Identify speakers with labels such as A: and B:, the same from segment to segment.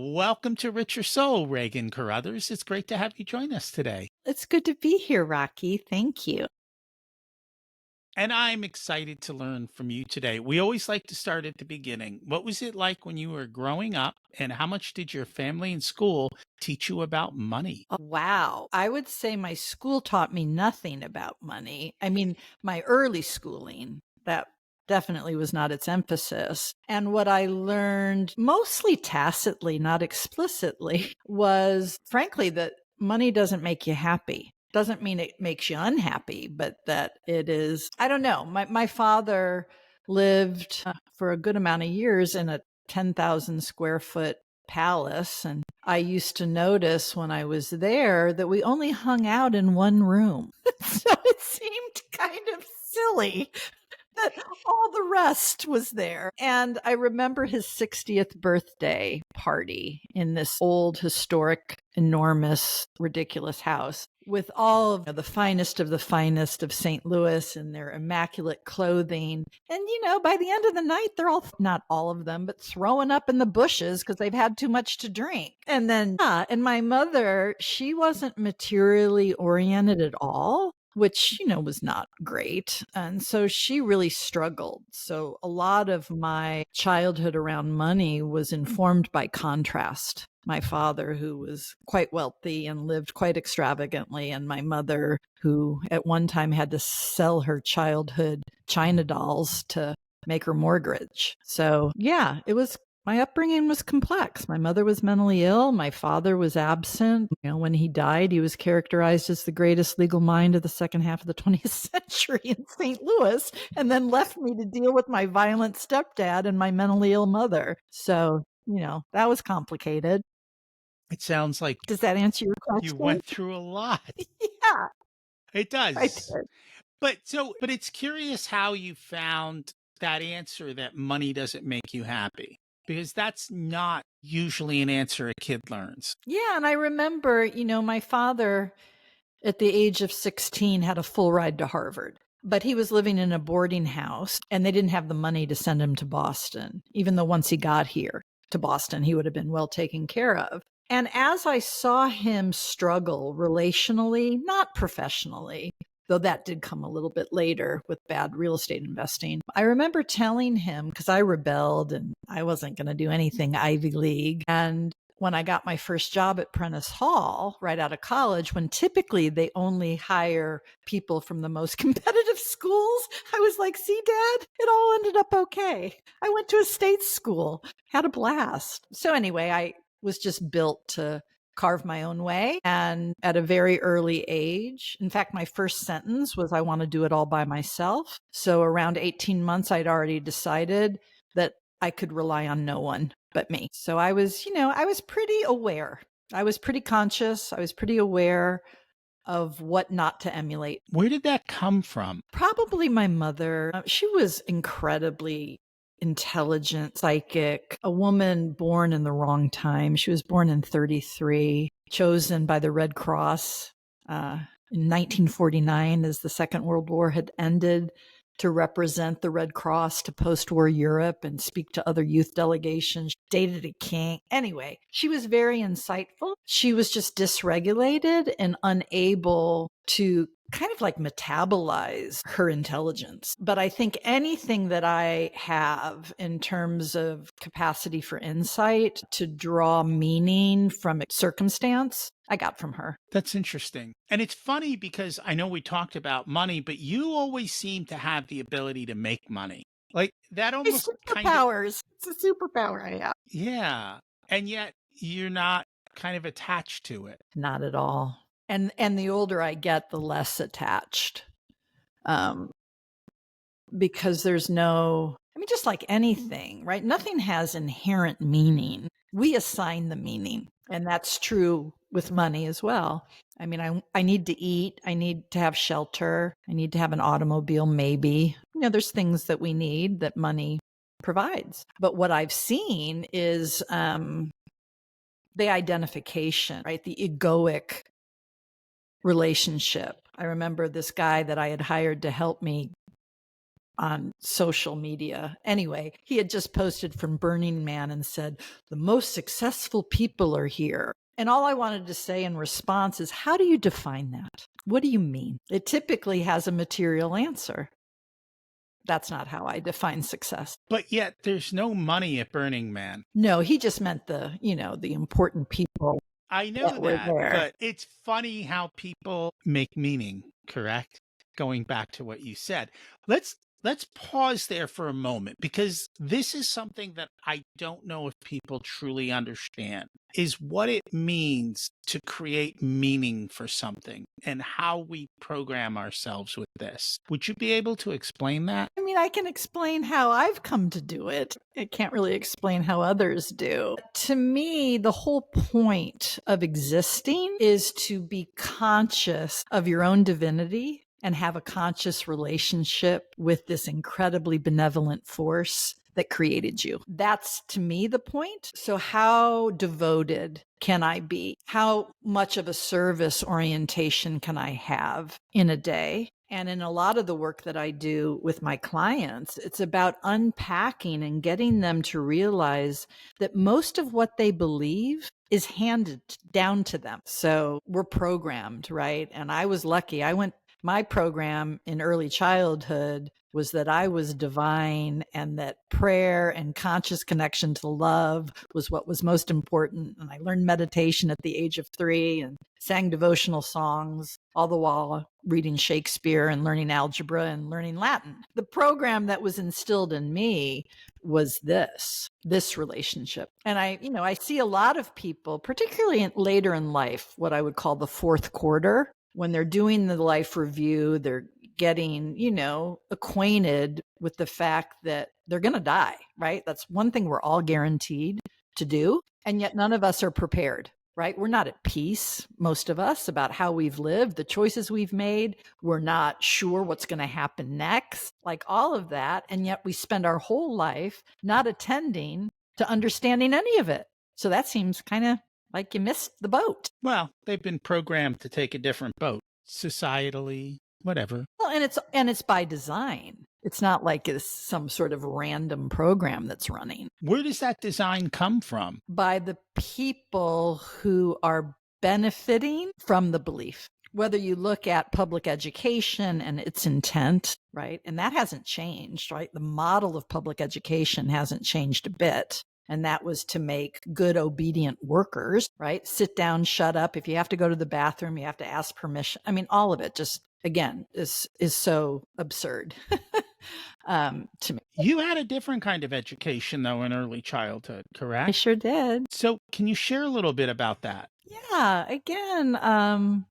A: Welcome to Richer Soul, Regan Caruthers. It's great to have you join us today.
B: It's good to be here, Rocky. Thank you.
A: And I'm excited to learn from you today. We always like to start at the beginning. What was it like when you were growing up, and how much did your family and school teach you about money?
B: Wow. I would say my school taught me nothing about money. I mean, my early schooling, that definitely was not its emphasis. And what I learned mostly tacitly, not explicitly, was frankly that money doesn't make you happy. Doesn't mean it makes you unhappy, but that it is, I don't know. My father lived for a good amount of years in a 10,000 square foot palace. And I used to notice when I was there that we only hung out in one room. So it seemed kind of silly that all the rest was there. And I remember his 60th birthday party in this old, historic, enormous, ridiculous house with all of the finest of St. Louis in their immaculate clothing. And, by the end of the night, they're all, not all of them, but throwing up in the bushes because they've had too much to drink. And then, and my mother, she wasn't materially oriented at all, which, was not great. And so she really struggled. So a lot of my childhood around money was informed by contrast. My father, who was quite wealthy and lived quite extravagantly, and my mother, who at one time had to sell her childhood China dolls to make her mortgage. So yeah, my upbringing was complex. My mother was mentally ill. My father was absent. When he died, he was characterized as the greatest legal mind of the second half of the 20th century in St. Louis, and then left me to deal with my violent stepdad and my mentally ill mother. So, that was complicated.
A: It sounds like
B: Does that answer your
A: you
B: question?
A: went through a lot.
B: Yeah,
A: It
B: I
A: does.
B: did.
A: But it's curious how you found that answer that money doesn't make you happy, because that's not usually an answer a kid learns.
B: Yeah, and I remember, my father at the age of 16 had a full ride to Harvard, but he was living in a boarding house and they didn't have the money to send him to Boston, even though once he got here to Boston, he would have been well taken care of. And as I saw him struggle relationally, not professionally, though that did come a little bit later with bad real estate investing, I remember telling him, because I rebelled and I wasn't going to do anything Ivy League. And when I got my first job at Prentice Hall right out of college, when typically they only hire people from the most competitive schools, I was like, see, Dad, it all ended up okay. I went to a state school, had a blast. So anyway, I was just built to carve my own way. And at a very early age, in fact, my first sentence was, I want to do it all by myself. So around 18 months, I'd already decided that I could rely on no one but me. So I was, I was pretty aware. I was pretty conscious. I was pretty aware of what not to emulate.
A: Where did that come from?
B: Probably my mother. She was incredibly intelligent, psychic, a woman born in the wrong time. She was born in 33, chosen by the Red Cross in 1949 as the Second World War had ended to represent the Red Cross to post-war Europe and speak to other youth delegations, dated a king. Anyway, she was very insightful. She was just dysregulated and unable to kind of like metabolize her intelligence. But I think anything that I have in terms of capacity for insight to draw meaning from circumstance, I got from her.
A: That's interesting. And it's funny because I know we talked about money, but you always seem to have the ability to make money. Like that almost kind of,
B: Superpowers. It's a superpower I have.
A: yeah. And yet you're not kind of attached to it.
B: Not at all. And the older I get, the less attached. Because there's just like anything, right? Nothing has inherent meaning. We assign the meaning. And that's true with money as well. I mean, I need to eat. I need to have shelter. I need to have an automobile, maybe. There's things that we need that money provides. But what I've seen is the identification, right? The egoic relationship. I remember this guy that I had hired to help me on social media. Anyway, he had just posted from Burning Man and said, "The most successful people are here." And all I wanted to say in response is, how do you define that? What do you mean? It typically has a material answer. That's not how I define success.
A: But yet there's no money at Burning Man.
B: No, he just meant the important people
A: I know
B: that were
A: that,
B: there.
A: but it's funny how people make meaning, correct? Going back to what you said. Let's pause there for a moment because this is something that I don't know if people truly understand is what it means to create meaning for something and how we program ourselves with this. Would you be able to explain that?
B: I mean, I can explain how I've come to do it. I can't really explain how others do. To me, the whole point of existing is to be conscious of your own divinity and have a conscious relationship with this incredibly benevolent force that created you. That's to me the point. So how devoted can I be? How much of a service orientation can I have in a day? And in a lot of the work that I do with my clients, it's about unpacking and getting them to realize that most of what they believe is handed down to them. So we're programmed, right? And I was lucky. My program in early childhood was that I was divine and that prayer and conscious connection to love was what was most important. And I learned meditation at the age of 3 and sang devotional songs, all the while reading Shakespeare and learning algebra and learning Latin. The program that was instilled in me was this relationship. And I see a lot of people, particularly later in life, what I would call the fourth quarter, when they're doing the life review, they're getting, acquainted with the fact that they're going to die, right? That's one thing we're all guaranteed to do. And yet none of us are prepared, right? We're not at peace, most of us, about how we've lived, the choices we've made. We're not sure what's going to happen next, like all of that. And yet we spend our whole life not attending to understanding any of it. So that seems kind of like you missed the boat.
A: Well, they've been programmed to take a different boat, societally, whatever.
B: Well, and it's by design. It's not like it's some sort of random program that's running.
A: Where does that design come from?
B: By the people who are benefiting from the belief. Whether you look at public education and its intent, right? And that hasn't changed, right? The model of public education hasn't changed a bit. And that was to make good, obedient workers, right? Sit down, shut up. If you have to go to the bathroom, you have to ask permission. I mean, all of it just, again, is so absurd to me.
A: You had a different kind of education, though, in early childhood,
B: I
A: correct?
B: sure did.
A: So can you share a little bit about that?
B: Yeah, again,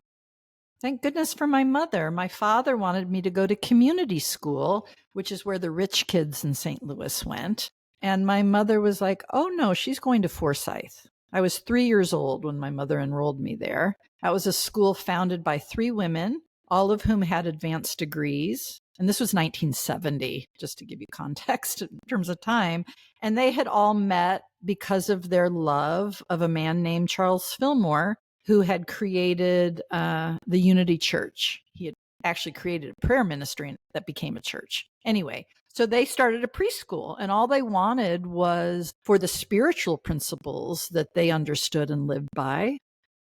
B: thank goodness for my mother. My father wanted me to go to community school, which is where the rich kids in St. Louis went. And my mother was like, oh no, she's going to Forsyth. I was 3 years old when my mother enrolled me there. That was a school founded by 3 women, all of whom had advanced degrees. And this was 1970, just to give you context in terms of time. And they had all met because of their love of a man named Charles Fillmore, who had created the Unity Church. He had actually created a prayer ministry that became a church. Anyway, so they started a preschool, and all they wanted was for the spiritual principles that they understood and lived by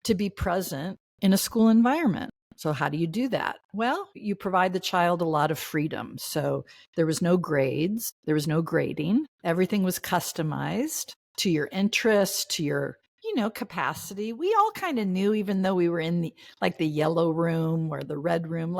B: to be present in a school environment. So how do you do that? Well, you provide the child a lot of freedom. So there was no grades, there was no grading. Everything was customized to your interests, to your capacity. We all kind of knew, even though we were in the yellow room or the red room,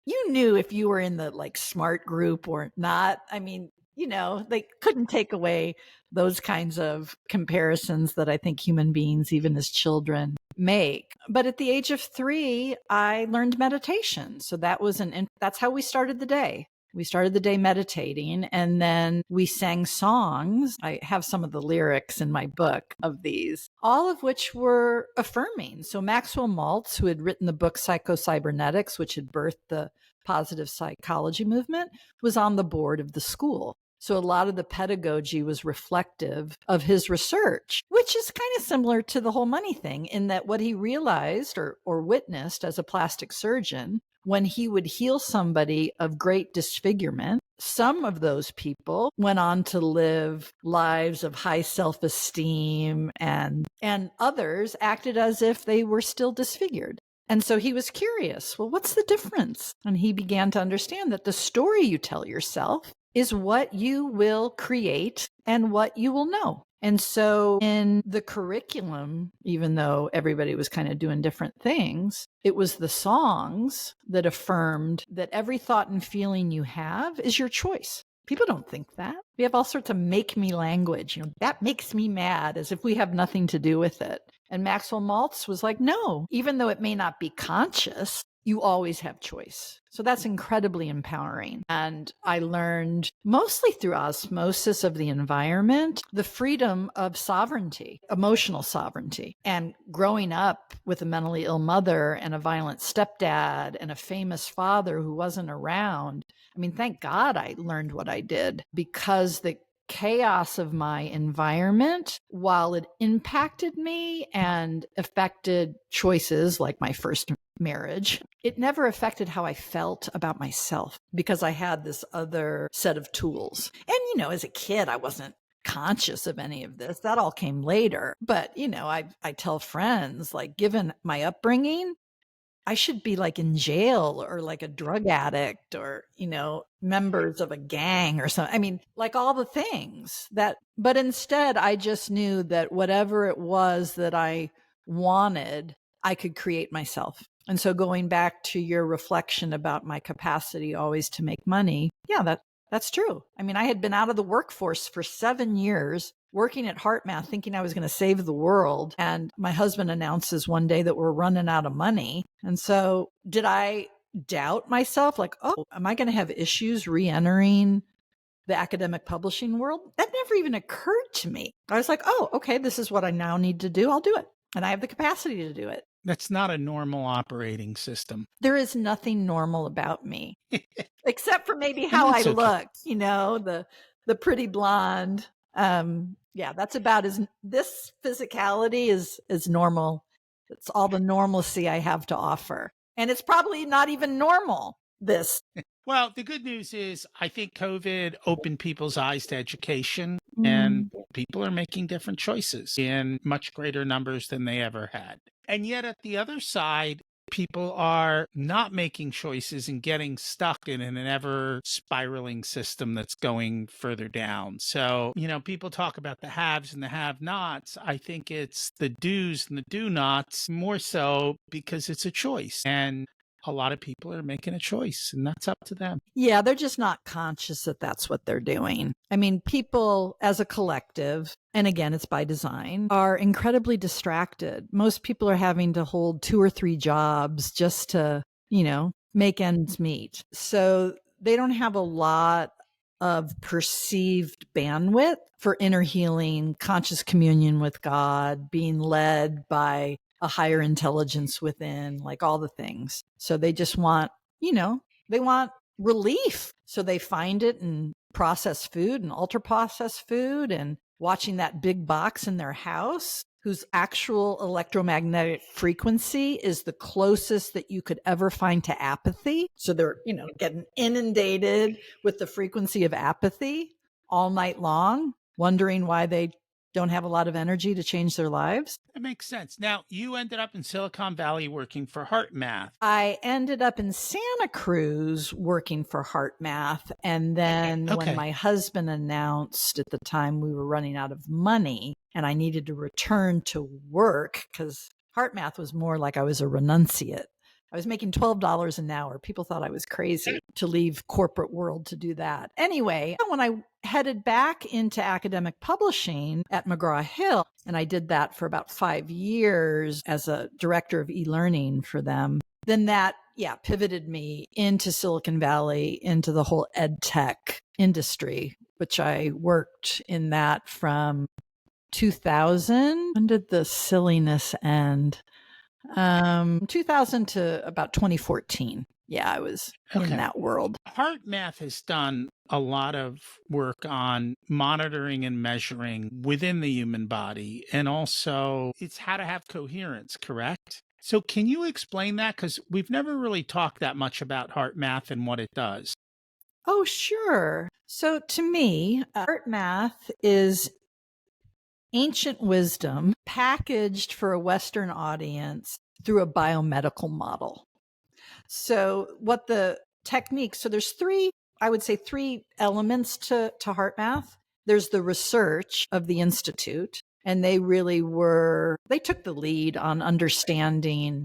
B: you knew if you were in the smart group or not. I mean, they couldn't take away those kinds of comparisons that I think human beings, even as children, make. But at the age of 3, I learned meditation. So that's how we started the day. We started the day meditating, and then we sang songs. I have some of the lyrics in my book of these, all of which were affirming. So Maxwell Maltz, who had written the book Psycho-Cybernetics, which had birthed the positive psychology movement, was on the board of the school. So a lot of the pedagogy was reflective of his research, which is kind of similar to the whole money thing, in that what he realized or witnessed as a plastic surgeon, when he would heal somebody of great disfigurement, some of those people went on to live lives of high self-esteem, and others acted as if they were still disfigured. And so he was curious, well, what's the difference? And he began to understand that the story you tell yourself is what you will create and what you will know. And so in the curriculum, even though everybody was kind of doing different things, it was the songs that affirmed that every thought and feeling you have is your choice. People don't think that. We have all sorts of make me language, that makes me mad, as if we have nothing to do with it. And Maxwell Maltz was like, no, even though it may not be conscious, you always have choice. So that's incredibly empowering. And I learned mostly through osmosis of the environment, the freedom of sovereignty, emotional sovereignty. And growing up with a mentally ill mother and a violent stepdad and a famous father who wasn't around, I mean, thank God I learned what I did, because the chaos of my environment, while it impacted me and affected choices like my first marriage, it never affected how I felt about myself, because I had this other set of tools. And, as a kid, I wasn't conscious of any of this. That all came later. But, I tell friends, like, given my upbringing, I should be like in jail or like a drug addict or, members of a gang or something. I mean, like all the things but instead I just knew that whatever it was that I wanted, I could create myself. And so going back to your reflection about my capacity always to make money, yeah, that's true. I mean, I had been out of the workforce for 7 years, working at HeartMath, thinking I was going to save the world. And my husband announces one day that we're running out of money. And so did I doubt myself? Like, oh, am I going to have issues re-entering the academic publishing world? That never even occurred to me. I was like, oh, okay, this is what I now need to do. I'll do it. And I have the capacity to do it.
A: That's not a normal operating system.
B: There is nothing normal about me, except for maybe
A: And
B: how I
A: that's okay.
B: look, the pretty blonde. Yeah, that's about this physicality is normal. It's all the normalcy I have to offer. And it's probably not even normal, this.
A: Well, the good news is I think COVID opened people's eyes to education, and people are making different choices in much greater numbers than they ever had. And yet at the other side, people are not making choices and getting stuck in an ever spiraling system that's going further down. So, people talk about the haves and the have nots. I think it's the do's and the do nots more so because it's a choice. And a lot of people are making a choice, and that's up to them.
B: Yeah, they're just not conscious that that's what they're doing. I mean, people as a collective, and again, it's by design, are incredibly distracted. Most people are having to hold 2 or 3 jobs just to, make ends meet. So they don't have a lot of perceived bandwidth for inner healing, conscious communion with God, being led by a higher intelligence within, like all the things. So they just want, they want relief. So they find it in processed food and ultra processed food and watching that big box in their house whose actual electromagnetic frequency is the closest that you could ever find to apathy. So they're, getting inundated with the frequency of apathy all night long, wondering why they don't have a lot of energy to change their lives.
A: That makes sense. Now, you ended up in Silicon Valley working for HeartMath.
B: I ended up in Santa Cruz working for HeartMath. And then when my husband announced at the time we were running out of money and I needed to return to work, because HeartMath was more like I was a renunciate. I was making $12 an hour. People thought I was crazy to leave corporate world to do that. Anyway, when I headed back into academic publishing at McGraw-Hill, and I did that for about 5 years as a director of e-learning for them, then that, pivoted me into Silicon Valley, into the whole ed tech industry, which I worked in that from 2000. When did the silliness end? 2000 to about 2014. Yeah, I was in that world.
A: HeartMath has done a lot of work on monitoring and measuring within the human body, and also it's how to have coherence, correct? So can you explain that? Because we've never really talked that much about HeartMath and what it does.
B: Oh, sure. So to me, art math is ancient wisdom packaged for a Western audience through a biomedical model. So what the techniques, so there's three, I would say three elements to heart math. There's the research of the Institute, and they took the lead on understanding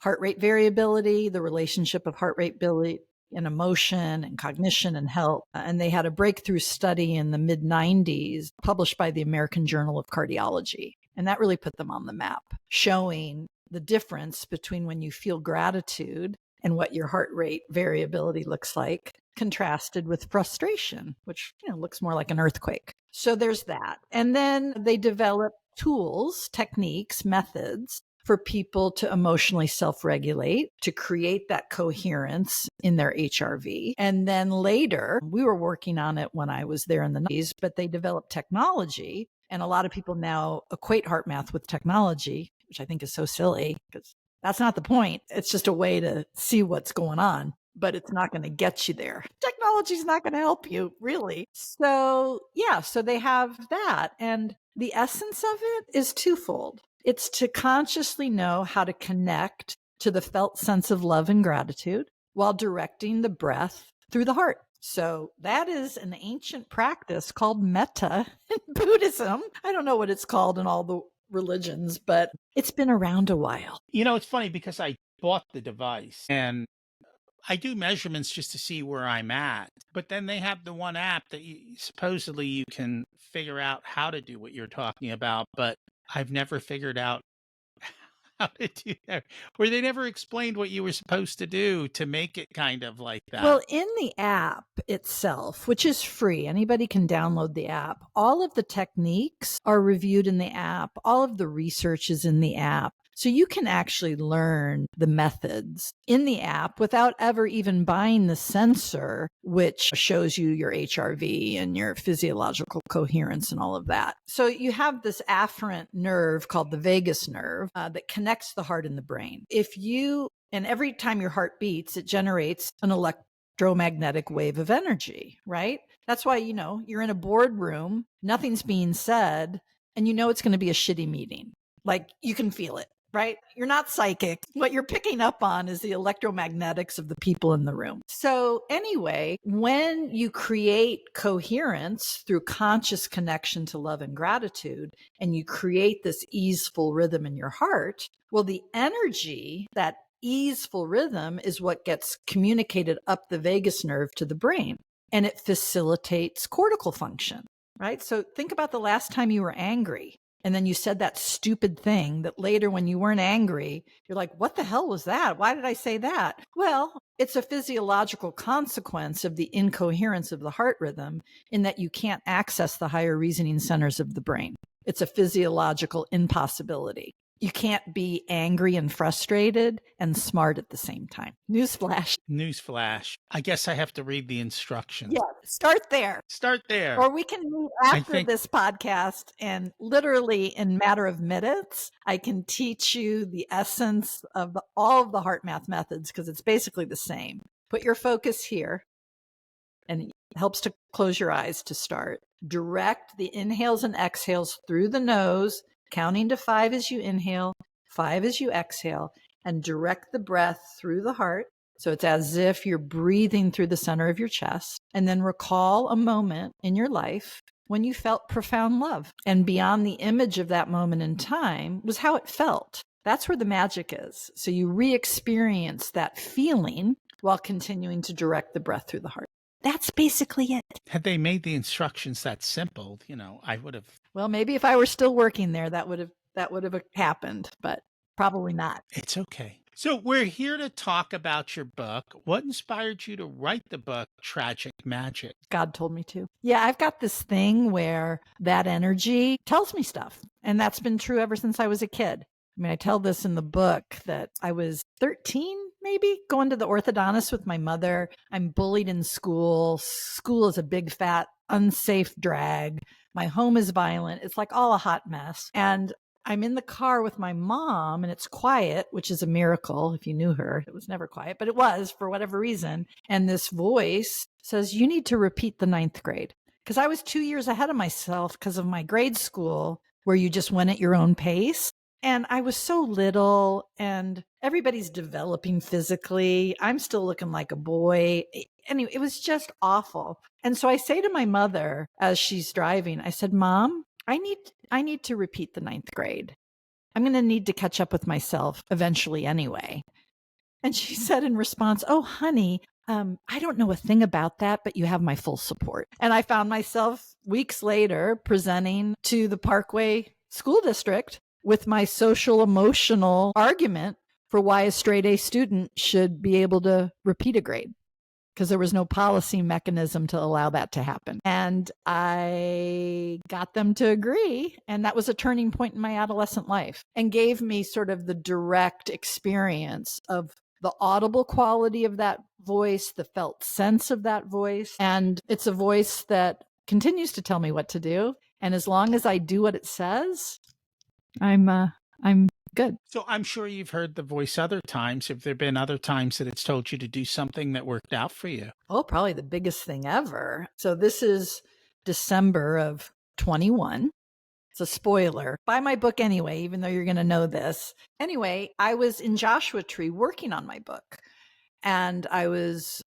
B: heart rate variability, the relationship of heart rate variability and emotion and cognition and health. And they had a breakthrough study in the mid 90s published by the American Journal of Cardiology. And that really put them on the map, showing the difference between when you feel gratitude and what your heart rate variability looks like, contrasted with frustration, which looks more like an earthquake. So there's that. And then they developed tools, techniques, methods for people to emotionally self-regulate, to create that coherence in their HRV. And then later, we were working on it when I was there in the 90s, but they developed technology. And a lot of people now equate heart math with technology, which I think is so silly because that's not the point. It's just a way to see what's going on, but it's not going to get you there. Technology's not going to help you, really. So, yeah, so they have that. And the essence of it is twofold. It's to consciously know how to connect to the felt sense of love and gratitude while directing the breath through the heart. So that is an ancient practice called metta in Buddhism. I don't know what it's called in all the religions, but it's been around a while.
A: It's funny because I bought the device and I do measurements just to see where I'm at. But then they have the one app that supposedly you can figure out how to do what you're talking about, but I've never figured out how to do that. Or they never explained what you were supposed to do to make it kind of like that.
B: Well, in the app itself, which is free, anybody can download the app. All of the techniques are reviewed in the app. All of the research is in the app. So you can actually learn the methods in the app without ever even buying the sensor, which shows you your HRV and your physiological coherence and all of that. So you have this afferent nerve called the vagus nerve that connects the heart and the brain. And every time your heart beats, it generates an electromagnetic wave of energy, right? That's why, you're in a boardroom, nothing's being said, and it's going to be a shitty meeting. Like you can feel it, right? You're not psychic. What you're picking up on is the electromagnetics of the people in the room. So anyway, when you create coherence through conscious connection to love and gratitude, and you create this easeful rhythm in your heart, well, the energy, that easeful rhythm, is what gets communicated up the vagus nerve to the brain, and it facilitates cortical function, right? So think about the last time you were angry. And then you said that stupid thing that later when you weren't angry, you're like, what the hell was that? Why did I say that? Well, it's a physiological consequence of the incoherence of the heart rhythm in that you can't access the higher reasoning centers of the brain. It's a physiological impossibility. You can't be angry and frustrated and smart at the same time. Newsflash.
A: Newsflash. I guess I have to read the instructions.
B: Yeah, start there.
A: Start there.
B: Or we can meet after this podcast, and literally in matter of minutes, I can teach you the essence of all of the heart math methods because it's basically the same. Put your focus here, and it helps to close your eyes to start. Direct the inhales and exhales through the nose, counting to 5 as you inhale, 5 as you exhale, and direct the breath through the heart. So it's as if you're breathing through the center of your chest. And then recall a moment in your life when you felt profound love. And beyond the image of that moment in time was how it felt. That's where the magic is. So you re-experience that feeling while continuing to direct the breath through the heart. That's basically it.
A: Had they made the instructions that simple, I would have.
B: Well, maybe if I were still working there, that would have happened, but probably not.
A: It's okay. So we're here to talk about your book. What inspired you to write the book, Tragic Magic?
B: God told me to. Yeah, I've got this thing where that energy tells me stuff. And that's been true ever since I was a kid. I mean, I tell this in the book that I was 13, maybe, going to the orthodontist with my mother. I'm bullied in school. School is a big, fat, unsafe drag. My home is violent. It's like all a hot mess. And I'm in the car with my mom and it's quiet, which is a miracle. If you knew her, it was never quiet, but it was for whatever reason. And this voice says, you need to repeat the ninth grade. Because I was 2 years ahead of myself because of my grade school where you just went at your own pace. And I was so little and everybody's developing physically. I'm still looking like a boy. Anyway, it was just awful. And so I say to my mother as she's driving, I said, Mom, I need to repeat the ninth grade. I'm going to need to catch up with myself eventually anyway. And she said in response, oh, honey, I don't know a thing about that, but you have my full support. And I found myself weeks later presenting to the Parkway School District with my social emotional argument for why a straight A student should be able to repeat a grade, because there was no policy mechanism to allow that to happen. And I got them to agree. And that was a turning point in my adolescent life and gave me sort of the direct experience of the audible quality of that voice, the felt sense of that voice. And it's a voice that continues to tell me what to do. And as long as I do what it says, I'm good.
A: So I'm sure you've heard the voice other times. Have there been other times that it's told you to do something that worked out for you?
B: Oh, probably the biggest thing ever. So this is December of 21. It's a spoiler. Buy my book anyway, even though you're going to know this. Anyway, I was in Joshua Tree working on my book, and I was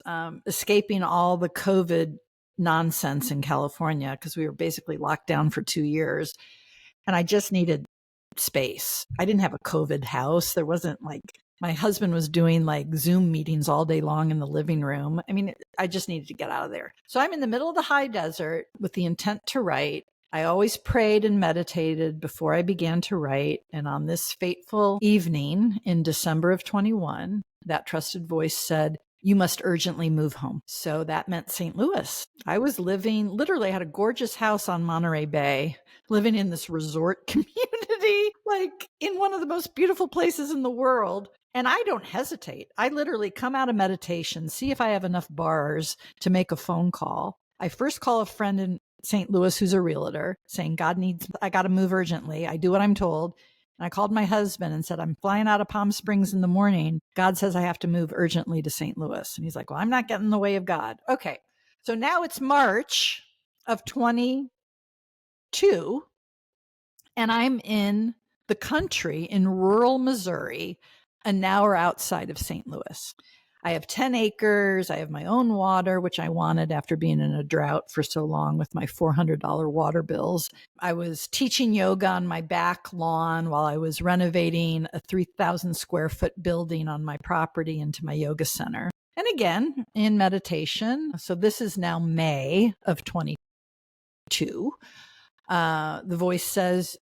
B: escaping all the COVID nonsense in California because we were basically locked down for 2 years. And I just needed space. I didn't have a COVID house. There wasn't like, my husband was doing like Zoom meetings all day long in the living room. I mean, I just needed to get out of there. So I'm in the middle of the high desert with the intent to write. I always prayed and meditated before I began to write. And on this fateful evening in December of 21, that trusted voice said, you must urgently move home. So that meant St. Louis. I was living, literally I had a gorgeous house on Monterey Bay, living in this resort community, like in one of the most beautiful places in the world. And I don't hesitate. I literally come out of meditation, see if I have enough bars to make a phone call. I first call a friend in St. Louis who's a realtor saying, I got to move urgently. I do what I'm told. And I called my husband and said, I'm flying out of Palm Springs in the morning. God says I have to move urgently to St. Louis. And he's like, well, I'm not getting in the way of God. Okay. So now it's March of 22, and I'm in the country in rural Missouri, an hour outside of St. Louis. I have 10 acres. I have my own water, which I wanted after being in a drought for so long with my $400 water bills. I was teaching yoga on my back lawn while I was renovating a 3,000 square foot building on my property into my yoga center. And again, in meditation. So this is now May of 22. The voice says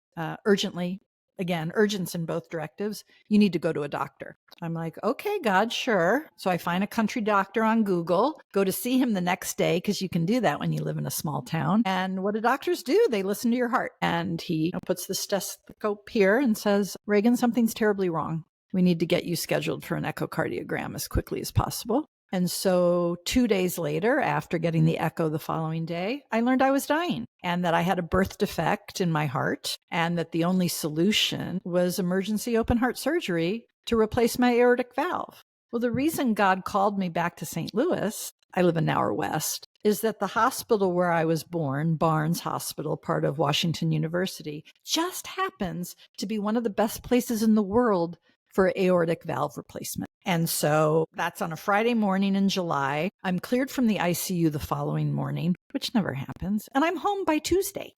B: urgently, again, urgence in both directives, you need to go to a doctor. I'm like, okay, God, sure. So I find a country doctor on Google, go to see him the next day, because you can do that when you live in a small town. And what do doctors do? They listen to your heart. And he puts the stethoscope here and says, Regan, something's terribly wrong. We need to get you scheduled for an echocardiogram as quickly as possible. And so 2 days later, after getting the echo the following day, I learned I was dying and that I had a birth defect in my heart and that the only solution was emergency open heart surgery to replace my aortic valve. Well, the reason God called me back to St. Louis, I live an hour west, is that the hospital where I was born, Barnes Hospital, part of Washington University, just happens to be one of the best places in the world for aortic valve replacement. And so that's on a Friday morning in July. I'm cleared from the ICU the following morning, which never happens. And I'm home by Tuesday.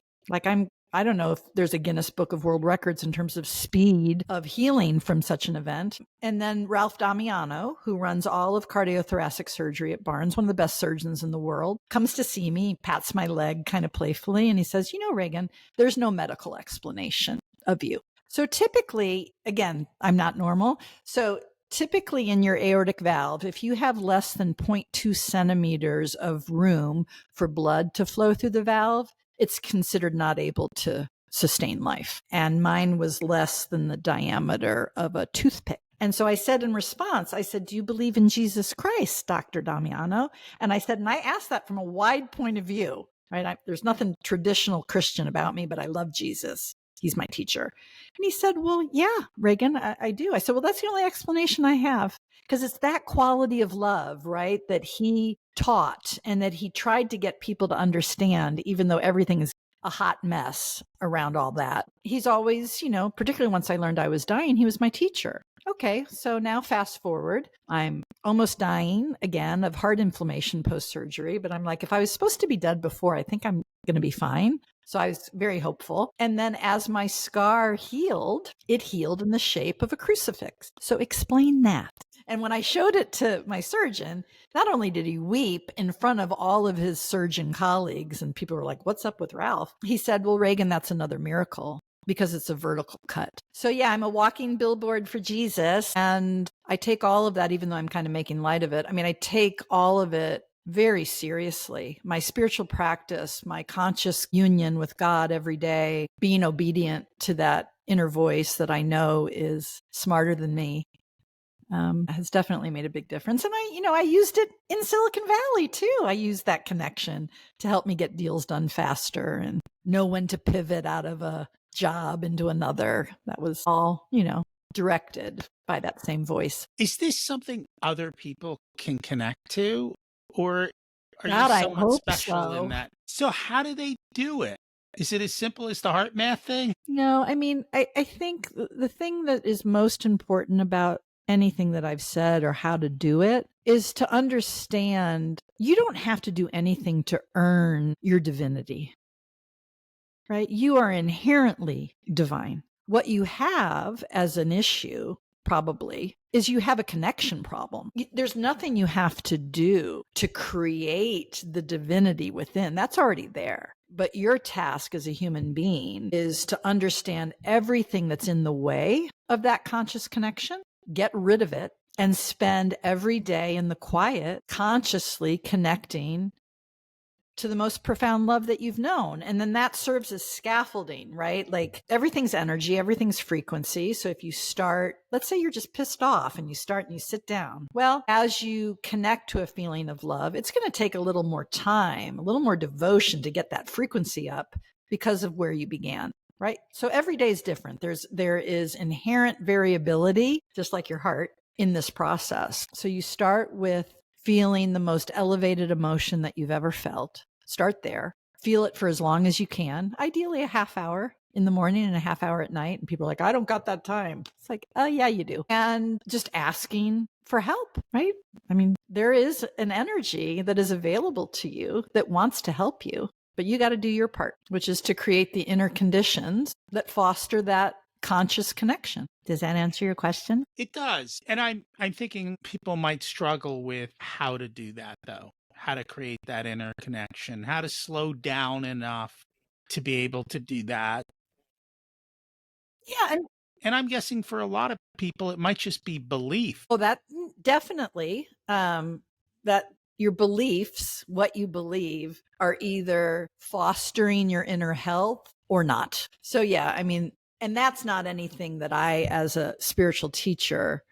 B: I don't know if there's a Guinness Book of World Records in terms of speed of healing from such an event. And then Ralph Damiano, who runs all of cardiothoracic surgery at Barnes, one of the best surgeons in the world, comes to see me, pats my leg kind of playfully, and he says, Regan, there's no medical explanation of you. So typically, again, I'm not normal. So typically in your aortic valve, if you have less than 0.2 centimeters of room for blood to flow through the valve, it's considered not able to sustain life. And mine was less than the diameter of a toothpick. And so I said in response, do you believe in Jesus Christ, Dr. Damiano? And I asked that from a wide point of view, right? There's nothing traditional Christian about me, but I love Jesus. He's my teacher. And he said, well, yeah, Reagan, I do. I said, well, that's the only explanation I have. Because it's that quality of love, right, that he taught and that he tried to get people to understand, even though everything is a hot mess around all that. He's always, particularly once I learned I was dying, he was my teacher. Okay, so now fast forward, I'm almost dying again of heart inflammation post-surgery, but I'm like, if I was supposed to be dead before, I think I'm going to be fine. So I was very hopeful. And then as my scar healed, it healed in the shape of a crucifix. So explain that. And when I showed it to my surgeon, not only did he weep in front of all of his surgeon colleagues, and people were like, what's up with Ralph? He said, well, Reagan, that's another miracle because it's a vertical cut. So yeah, I'm a walking billboard for Jesus. And I take all of that, even though I'm kind of making light of it. I mean, I take all of it very seriously. My spiritual practice, my conscious union with God every day, being obedient to that inner voice that I know is smarter than me, has definitely made a big difference. And I used it in Silicon Valley too. I used that connection to help me get deals done faster and know when to pivot out of a job into another. That was all, directed by that same voice.
A: Is this something other people can connect to? Or are you
B: God, I
A: somewhat
B: hope
A: special in
B: so.
A: that? So how do they do it? Is it as simple as the HeartMath thing?
B: No, I mean, I think the thing that is most important about anything that I've said or how to do it is to understand you don't have to do anything to earn your divinity, right? You are inherently divine. What you have as an issue probably is you have a connection problem. There's nothing you have to do to create the divinity within. That's already there. But your task as a human being is to understand everything that's in the way of that conscious connection, get rid of it, and spend every day in the quiet, consciously connecting to the most profound love that you've known. And then that serves as scaffolding, right? Like everything's energy, everything's frequency. So if you start, let's say you're just pissed off and you start and you sit down. Well, as you connect to a feeling of love, it's going to take a little more time, a little more devotion to get that frequency up because of where you began. Right. So every day is different. There is inherent variability, just like your heart, in this process. So you start with feeling the most elevated emotion that you've ever felt. Start there. Feel it for as long as you can, ideally a half hour in the morning and a half hour at night. And people are like, I don't got that time. It's like, oh, yeah, you do. And just asking for help, right? I mean, there is an energy that is available to you that wants to help you, but you got to do your part, which is to create the inner conditions that foster that conscious connection. Does that answer your question?
A: It does. And I'm thinking people might struggle with how to do that though. How to create that inner connection, how to slow down enough to be able to do that.
B: Yeah.
A: And I'm guessing for a lot of people, it might just be belief.
B: Well, that definitely, that your beliefs, what you believe, are either fostering your inner health or not. So, yeah, I mean, and that's not anything that I, as a spiritual teacher,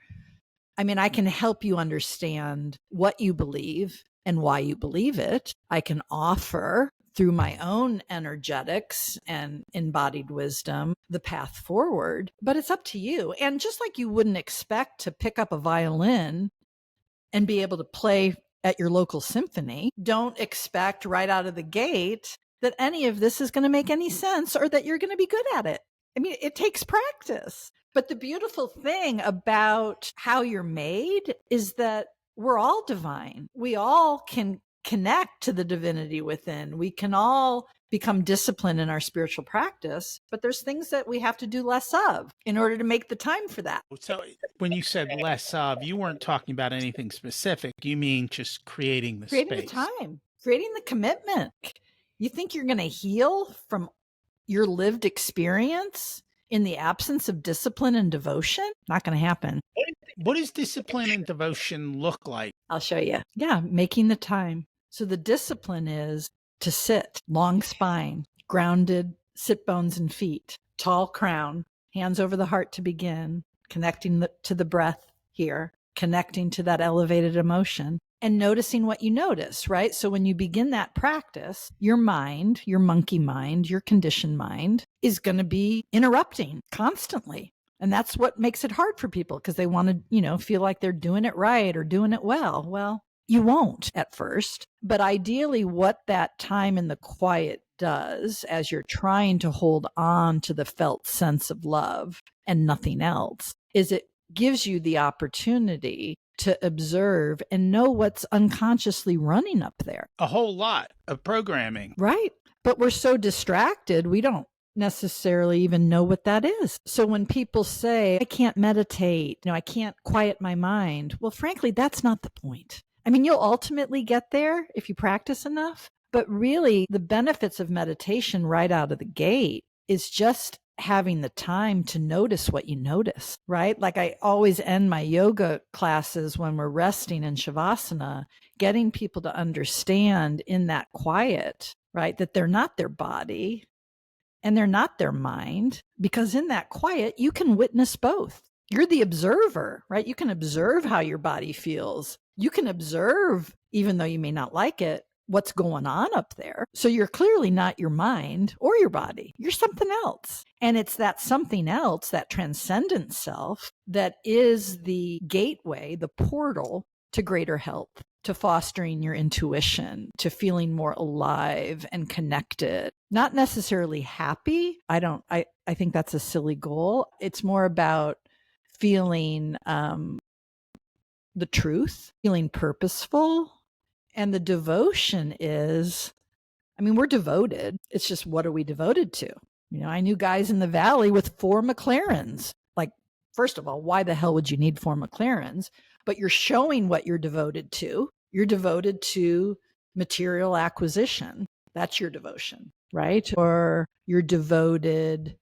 B: I mean, I can help you understand what you believe and why you believe it. I can offer through my own energetics and embodied wisdom the path forward, but it's up to you. And just like you wouldn't expect to pick up a violin and be able to play at your local symphony, don't expect right out of the gate that any of this is going to make any sense or that you're going to be good at it. I mean, it takes practice. But the beautiful thing about how you're made is that we're all divine. We all can connect to the divinity within. We can all become disciplined in our spiritual practice, but there's things that we have to do less of in order to make the time for that.
A: So when you said less of, you weren't talking about anything specific. You mean just creating the
B: Creating the
A: space.
B: time, creating the commitment. You think you're going to heal from your lived experience in the absence of discipline and devotion? Not going to happen.
A: What does discipline and devotion look like?
B: I'll show you. Yeah, making the time. So the discipline is to sit, long spine, grounded, sit bones and feet, tall crown, hands over the heart to begin, connecting to the breath here, connecting to that elevated emotion. and noticing what you notice, right? So when you begin that practice, your mind, your monkey mind, your conditioned mind is going to be interrupting constantly. And that's what makes it hard for people because they want to, feel like they're doing it right or doing it well. Well, you won't at first, but ideally what that time in the quiet does as you're trying to hold on to the felt sense of love and nothing else is it gives you the opportunity to observe and know what's unconsciously running up there.
A: A whole lot of programming.
B: Right. But we're so distracted, we don't necessarily even know what that is. So when people say, I can't meditate, I can't quiet my mind, well, frankly, that's not the point. I mean, you'll ultimately get there if you practice enough, but really the benefits of meditation right out of the gate is just having the time to notice what you notice, right? Like I always end my yoga classes when we're resting in Shavasana, getting people to understand in that quiet, right, that they're not their body and they're not their mind, because in that quiet, you can witness both. You're the observer, right? You can observe how your body feels. You can observe, even though you may not like it, what's going on up there. So you're clearly not your mind or your body. You're something else. And it's that something else, that transcendent self, that is the gateway, the portal to greater health, to fostering your intuition, to feeling more alive and connected. Not necessarily happy. I think that's a silly goal. It's more about feeling the truth, feeling purposeful. And the devotion is, we're devoted. It's just, what are we devoted to? I knew guys in the valley with 4 McLarens. Like, first of all, why the hell would you need 4 McLarens? But you're showing what you're devoted to. You're devoted to material acquisition. That's your devotion, right? Or you're devoted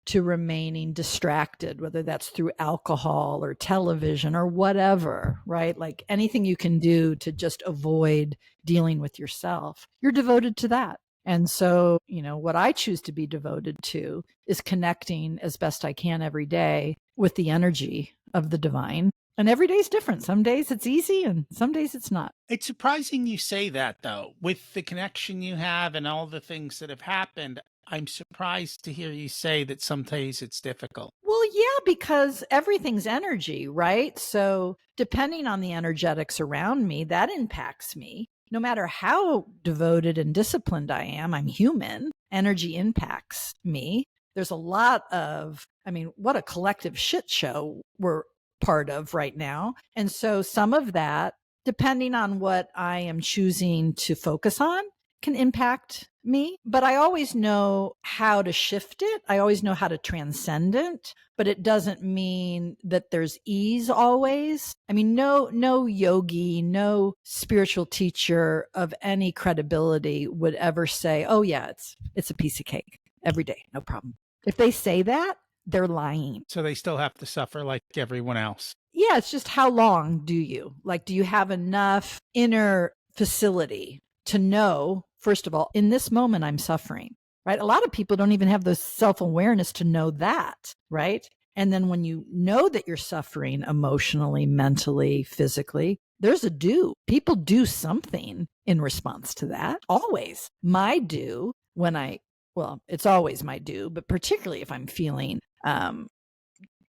B: to remaining distracted, whether that's through alcohol or television or whatever, right? Like anything you can do to just avoid dealing with yourself, you're devoted to that. And so, what I choose to be devoted to is connecting as best I can every day with the energy of the divine. And every day is different. Some days it's easy and some days it's not.
A: It's surprising you say that, though, with the connection you have and all the things that have happened. I'm surprised to hear you say that some days it's difficult.
B: Well, yeah, because everything's energy, right? So depending on the energetics around me, that impacts me. No matter how devoted and disciplined I am, I'm human. Energy impacts me. There's a lot of, what a collective shit show we're part of right now. And so some of that, depending on what I am choosing to focus on, can impact me, but I always know how to shift it. I always know how to transcend it, but it doesn't mean that there's ease always. No yogi, no spiritual teacher of any credibility would ever say, oh yeah, it's a piece of cake every day. No problem. If they say that, they're lying.
A: So they still have to suffer like everyone else.
B: Yeah. It's just, how long do you have enough inner facility to know, first of all, in this moment, I'm suffering, right? A lot of people don't even have the self-awareness to know that, right? And then when you know that you're suffering emotionally, mentally, physically, there's a do. People do something in response to that. Always. My do it's always my do, but particularly if I'm feeling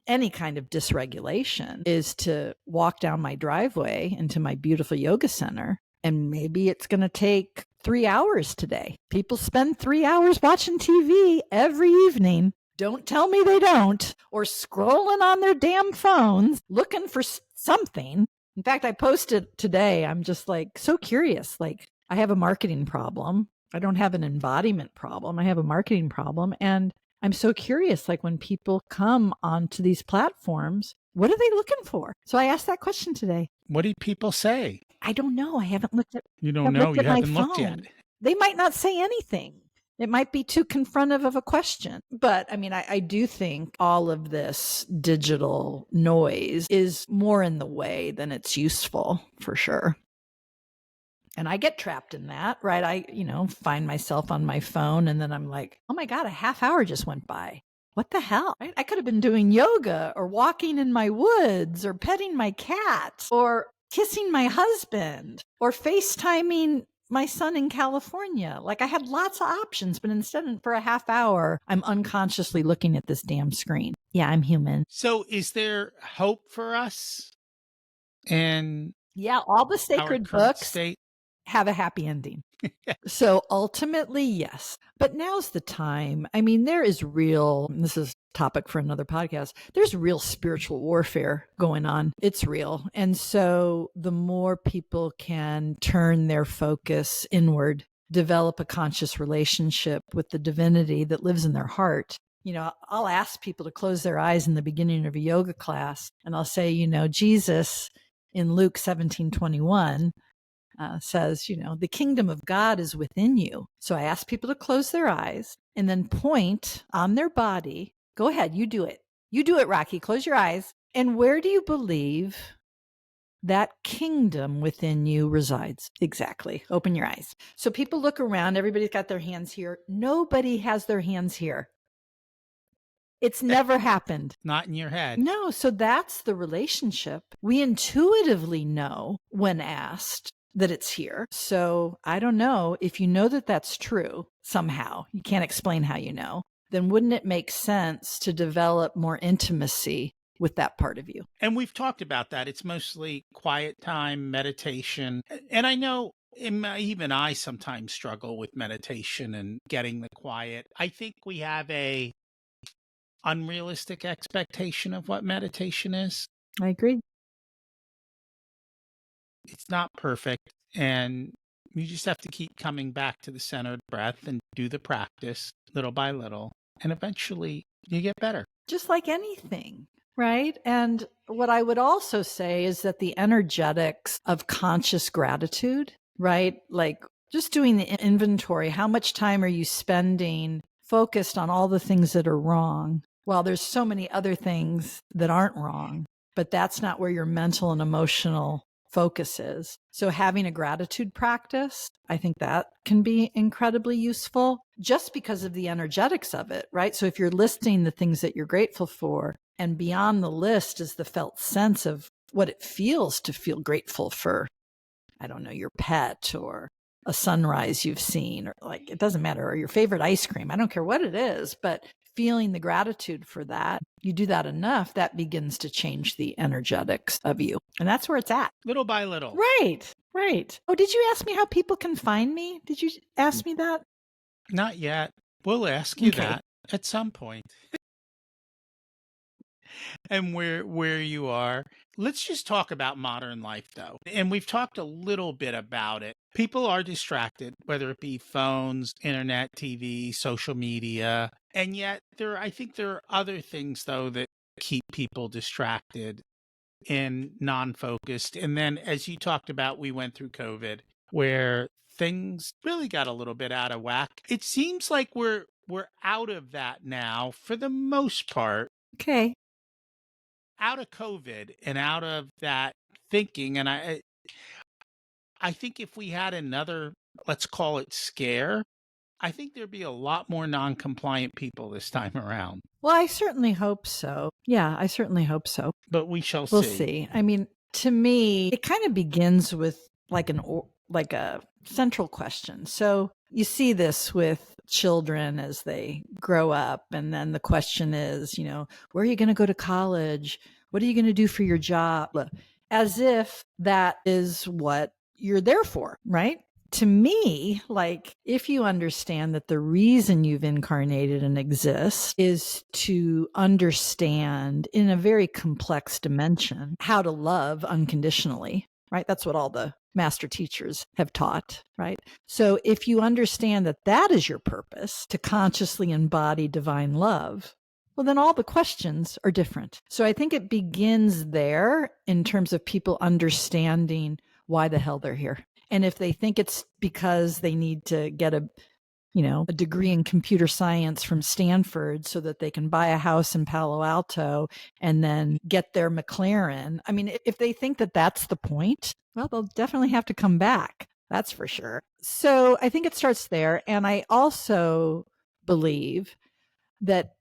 B: any kind of dysregulation, is to walk down my driveway into my beautiful yoga center. And maybe it's going to take 3 hours today. People spend 3 hours watching TV every evening. Don't tell me they don't. Or scrolling on their damn phones, looking for something. In fact, I posted today, I'm just so curious. I have a marketing problem. I don't have an embodiment problem. I have a marketing problem. And I'm so curious, when people come onto these platforms, what are they looking for? So I asked that question today.
A: What did people say?
B: I don't know. I haven't looked at.
A: You don't know. You haven't looked yet.
B: They might not say anything. It might be too confrontive of a question. But I do think all of this digital noise is more in the way than it's useful, for sure. And I get trapped in that, right? I, find myself on my phone and then I'm like, oh my God, a half hour just went by. What the hell? I could have been doing yoga or walking in my woods or petting my cat or kissing my husband or FaceTiming my son in California. Like I had lots of options, but instead for a half hour, I'm unconsciously looking at this damn screen. Yeah, I'm human.
A: So is there hope for us in
B: Yeah, all the
A: our
B: sacred
A: current
B: books
A: state?
B: have a happy ending. So ultimately, yes. But now's the time. I mean, there is real, and this is topic for another podcast. There's real spiritual warfare going on. It's real. And so the more people can turn their focus inward, develop a conscious relationship with the divinity that lives in their heart. You know, I'll ask people to close their eyes in the beginning of a yoga class, and I'll say, you know, Jesus in Luke 17:21 says, you know, the kingdom of God is within you. So I ask people to close their eyes and then point on their body. Go ahead, you do it. You do it, Rocky. Close your eyes. And where do you believe that kingdom within you resides? Exactly. Open your eyes. So people look around. Everybody's got their hands here. Nobody has their hands here. It's never happened.
A: Not in your head.
B: No. So that's the relationship. We intuitively know when asked that it's here. So I don't know if you know that that's true somehow. You can't explain how you know. Then wouldn't it make sense to develop more intimacy with that part of you?
A: And we've talked about that. It's mostly quiet time, meditation. And I know even I sometimes struggle with meditation and getting the quiet. I think we have a unrealistic expectation of what meditation is.
B: I agree.
A: It's not perfect. And you just have to keep coming back to the centered breath and do the practice little by little. And eventually you get better.
B: Just like anything, right? And what I would also say is that the energetics of conscious gratitude, right? Like just doing the inventory, how much time are you spending focused on all the things that are wrong? Well, there's so many other things that aren't wrong, but that's not where your mental and emotional focus is. So having a gratitude practice, I think that can be incredibly useful just because of the energetics of it, right? So if you're listing the things that you're grateful for, and beyond the list is the felt sense of what it feels to feel grateful for, I don't know, your pet or a sunrise you've seen, or like, it doesn't matter, or your favorite ice cream. I don't care what it is, but feeling the gratitude for that, you do that enough, that begins to change the energetics of you. And that's where it's at.
A: Little by little.
B: Right, right. Oh, did you ask me how people can find me? Did you ask me that?
A: Not yet. We'll ask you
B: Okay.
A: that at some point. And where you are. Let's just talk about modern life though. And we've talked a little bit about it. People are distracted, whether it be phones, internet, TV, social media. And yet I think there are other things though that keep people distracted and non-focused. And then as you talked about, we went through COVID where things really got a little bit out of whack. It seems like we're out of that now for the most part.
B: Okay.
A: Out of COVID and out of that thinking. And I think if we had another, let's call it scare, I think there'd be a lot more non-compliant people this time around.
B: Well, I certainly hope so. Yeah, I certainly hope so.
A: But we shall
B: We'll
A: see.
B: see. I mean, to me, it kind of begins with like a central question. So you see this with children as they grow up, and then the question is, you know, where are you going to go to college? What are you going to do for your job? As if that is what you're there for, right? To me, like if you understand that the reason you've incarnated and exist is to understand in a very complex dimension how to love unconditionally, right? That's what all the master teachers have taught, right? So if you understand that that is your purpose, to consciously embody divine love, well, then all the questions are different. So I think it begins there in terms of people understanding why the hell they're here. And if they think it's because they need to get a degree in computer science from Stanford so that they can buy a house in Palo Alto and then get their McLaren. I mean, if they think that that's the point, well, they'll definitely have to come back. That's for sure. So I think it starts there. And I also believe that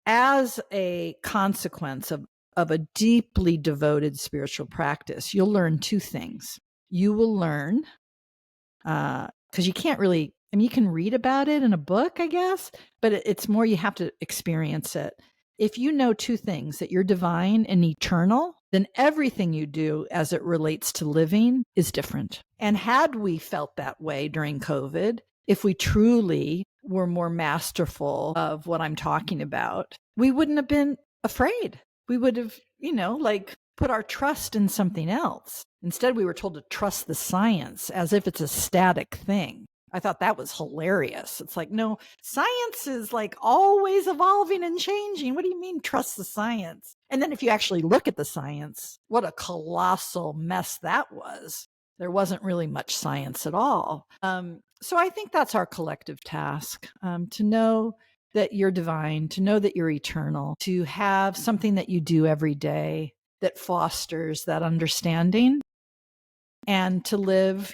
B: as a consequence of of a deeply devoted spiritual practice, you'll learn two things. You will learn, because you can't really, I mean, you can read about it in a book, I guess, but it's more you have to experience it. If you know two things, that you're divine and eternal, then everything you do as it relates to living is different. And had we felt that way during COVID, if we truly were more masterful of what I'm talking about, we wouldn't have been afraid. We would have, like put our trust in something else. Instead, we were told to trust the science as if it's a static thing. I thought that was hilarious. It's like, no, science is like always evolving and changing. What do you mean trust the science? And then if you actually look at the science, what a colossal mess that was. There wasn't really much science at all. So I think that's our collective task, to know that you're divine, to know that you're eternal, to have something that you do every day that fosters that understanding, and to live,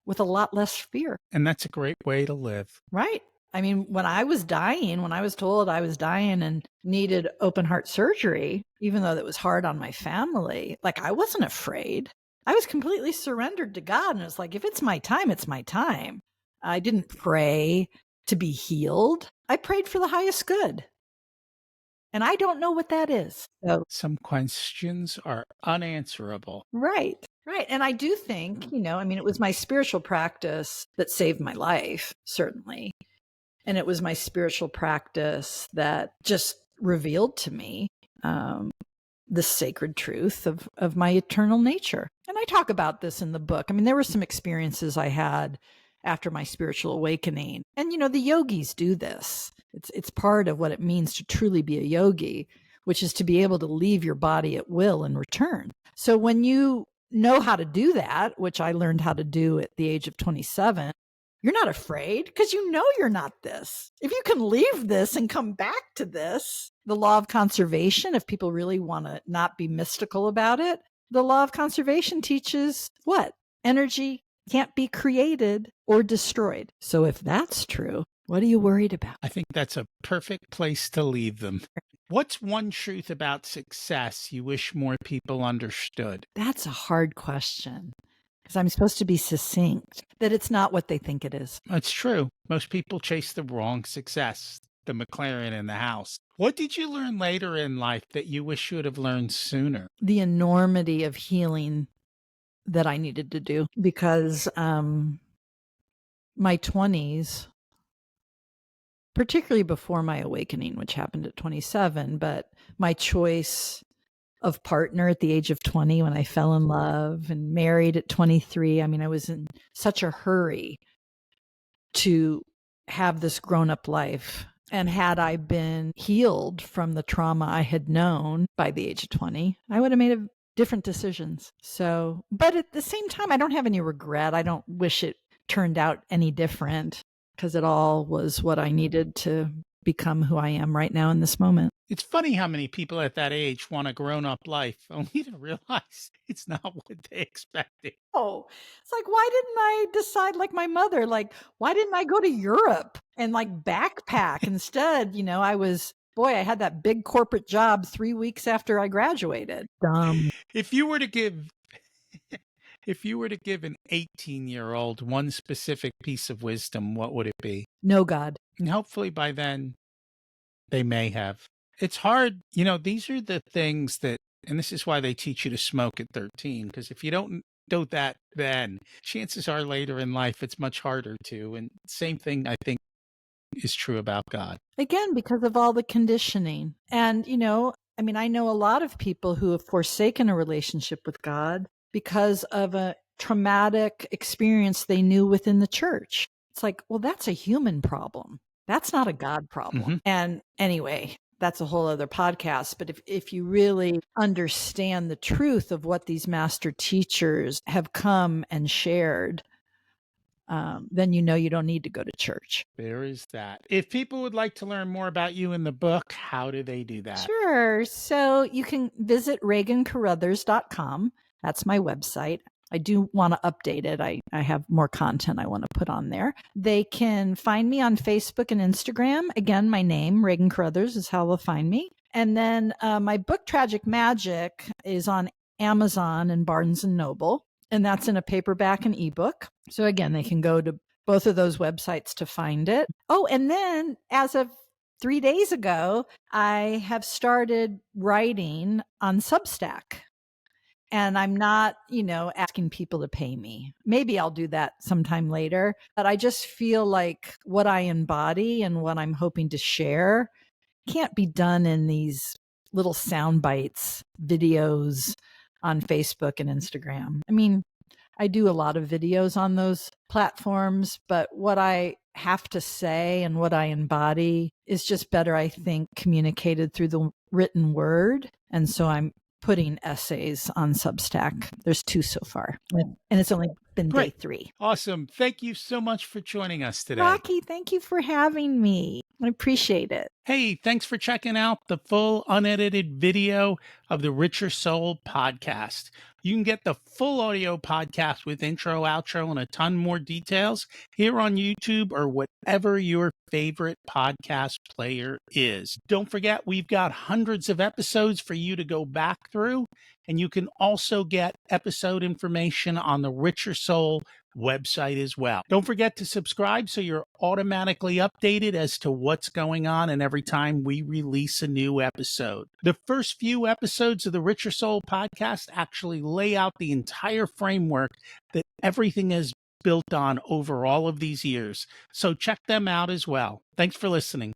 B: with a lot less fear.
A: And that's a great way to live.
B: Right. I mean, when I was told I was dying and needed open heart surgery, even though that was hard on my family, like I wasn't afraid. I was completely surrendered to God. And it's like, if it's my time, it's my time. I didn't pray to be healed. I prayed for the highest good. And I don't know what that is. So,
A: some questions are unanswerable.
B: Right. Right. And I do think, it was my spiritual practice that saved my life, certainly. And it was my spiritual practice that just revealed to me the sacred truth of my eternal nature. And I talk about this in the book. I mean, there were some experiences I had after my spiritual awakening. And, the yogis do this. It's part of what it means to truly be a yogi, which is to be able to leave your body at will and return. So when you know how to do that, which I learned how to do at the age of 27, you're not afraid because you're not this. If you can leave this and come back to this, the law of conservation, if people really want to not be mystical about it, the law of conservation teaches what? Energy can't be created or destroyed. So if that's true, what are you worried about?
A: I think that's a perfect place to leave them. What's one truth about success you wish more people understood?
B: That's a hard question, because I'm supposed to be succinct, that it's not what they think it is.
A: That's true. Most people chase the wrong success, the McLaren in the house. What did you learn later in life that you wish you would have learned sooner?
B: The enormity of healing that I needed to do, because my 20s, particularly before my awakening, which happened at 27, but my choice of partner at the age of 20 when I fell in love, and married at 23. I mean, I was in such a hurry to have this grown-up life. And had I been healed from the trauma I had known by the age of 20, I would have made different decisions. So, but at the same time, I don't have any regret. I don't wish it turned out any different, because it all was what I needed to become who I am right now in this moment.
A: It's funny how many people at that age want a grown-up life, only to realize it's not what they expected.
B: Oh, it's like, why didn't I decide like my mother? Like, why didn't I go to Europe and like backpack? Instead, I had that big corporate job 3 weeks after I graduated. Dumb.
A: If you were to give an 18-year-old one specific piece of wisdom, what would it be?
B: No God.
A: And hopefully by then they may have. It's hard. These are the things that, and this is why they teach you to smoke at 13, because if you don't do that then, chances are later in life it's much harder to. And same thing I think is true about God.
B: Again, because of all the conditioning. And, I know a lot of people who have forsaken a relationship with God because of a traumatic experience they knew within the church. It's like, well, that's a human problem. That's not a God problem.
A: Mhm.
B: And anyway, that's a whole other podcast. But if you really understand the truth of what these master teachers have come and shared, then you don't need to go to church.
A: There is that. If people would like to learn more about you in the book, how do they do that?
B: Sure. So you can visit regancaruthers.com. That's my website. I do want to update it. I have more content I want to put on there. They can find me on Facebook and Instagram. Again, my name, Regan Caruthers, is how they'll find me. And then my book, Tragic Magic, is on Amazon and Barnes and Noble, and that's in a paperback and ebook. So again, they can go to both of those websites to find it. Oh, and then as of 3 days ago, I have started writing on Substack. And I'm not, asking people to pay me. Maybe I'll do that sometime later. But I just feel like what I embody and what I'm hoping to share can't be done in these little sound bites, videos on Facebook and Instagram. I mean, I do a lot of videos on those platforms, but what I have to say and what I embody is just better, I think, communicated through the written word. And so I'm putting essays on Substack. There's 2 so far, and it's only been day
A: Great.
B: 3.
A: Awesome. Thank you so much for joining us today.
B: Rocky, thank you for having me. I appreciate it.
A: Hey, thanks for checking out the full unedited video of the Richer Soul podcast. You can get the full audio podcast with intro, outro, and a ton more details here on YouTube or whatever your favorite podcast player is. Don't forget, we've got hundreds of episodes for you to go back through, and you can also get episode information on the Richer Soul website as well. Don't forget to subscribe so you're automatically updated as to what's going on and every time we release a new episode. The first few episodes of the Richer Soul podcast actually lay out the entire framework that everything is built on over all of these years. So check them out as well. Thanks for listening.